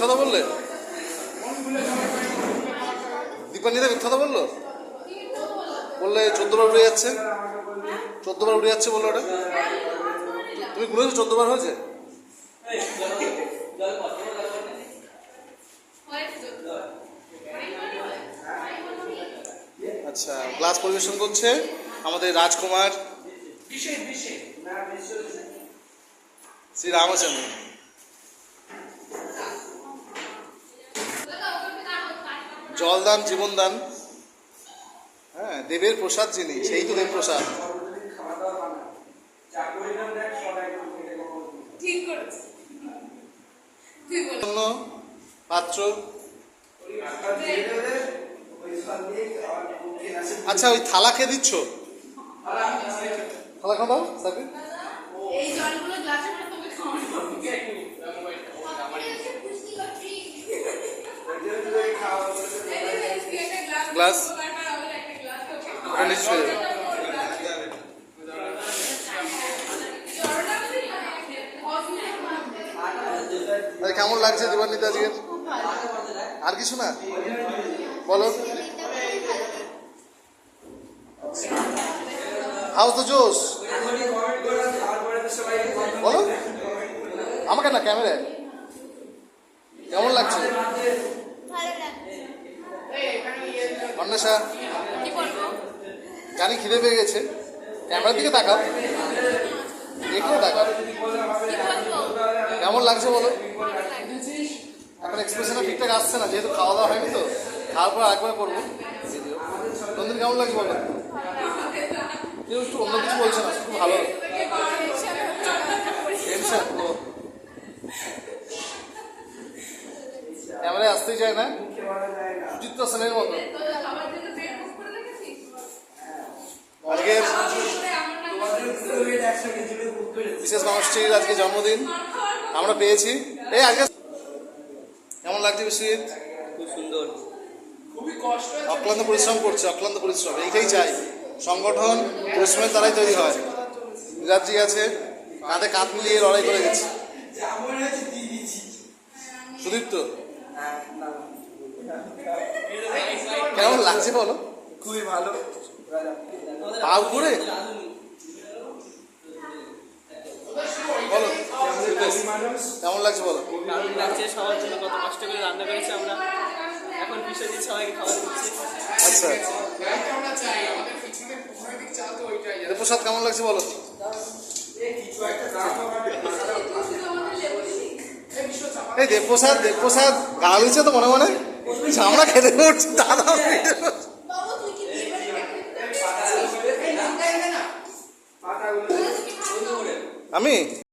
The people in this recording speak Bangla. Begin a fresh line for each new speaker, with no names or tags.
মিথ্যা কথা বললে? দীপান্বিতা মিথ্যা কথা বললো? বললে 14 বার উড়ে যাচ্ছে, 14 বার উড়ে যাচ্ছে বললো। ওটা তুমি গুনেছো 14 বার হয়েছে? আচ্ছা, ক্লাস পরিবেশন করছে আমাদের রাজকুমার শ্রী রামচন্দ্র। জলদান জীবনদান, হ্যাঁ, দেবের প্রসাদ যিনি, সেই তো দেব প্রসাদ। পাত্র। আচ্ছা, ওই থালা খেয়ে দিচ্ছ? থালা খাও দাও সাকিব। গ্লাস কেমন লাগছে দীপান্বিতা আজকে? আর কিছু না, বলো। হাউস দ্য জোস, বলো আমাকে না, ক্যামেরায় কেমন লাগছে? অন্বেষা, জানি খিদে পেয়ে গেছে, ক্যামেরার দিকে তাকাও, দেখো তাকাও, কেমন লাগছে বলো? এখন এক্সপ্রেশনটা ঠিকঠাক আসছে না, যেহেতু খাওয়া দাওয়া হয়নি, তো খাওয়ার পর একবার করবো ভিডিও। নন্দিন কেমন লাগছে বলো? কেউ একটু অন্য কিছু বলছে না, খুব ভালো টেনশন। ক্যামেরায় আসতেই চায় না, সুচিত্র সেনের মতো। আজকে বিশেষ মানুষটির আজকে জন্মদিন আমরা পেয়েছি। এই আজকে কেমন লাগছে বিশ্বজিৎ?
খুব সুন্দর, খুবই কষ্ট,
অক্লান্ত পরিশ্রম করছে, অক্লান্ত পরিশ্রম, এইটাই চাই। সংগঠন পরিশ্রমের দ্বারাই তৈরি হয়। বিরাটজি আছে, কাঁধে কাঁধ মিলিয়ে লড়াই করে গেছে। সুদীপ্ত কেমন লাগছে বলো?
খুবই ভালো।
পাও করে বলো, কেমন লাগছে বলো?
দারুণ লাগছে, সবার জন্য কত কষ্ট করে রান্না করেছি আমরা, এখন বিশ্বজিৎ সবাইকে খাবার দিচ্ছি।
আচ্ছা, প্রসাদ কেমন লাগছে বলো? এই দেবপ্রসাদ, দেবপ্রসাদ গাল দিচ্ছে তো মনে মনে, আমরা খেতে পড়ছি দাদা। আমি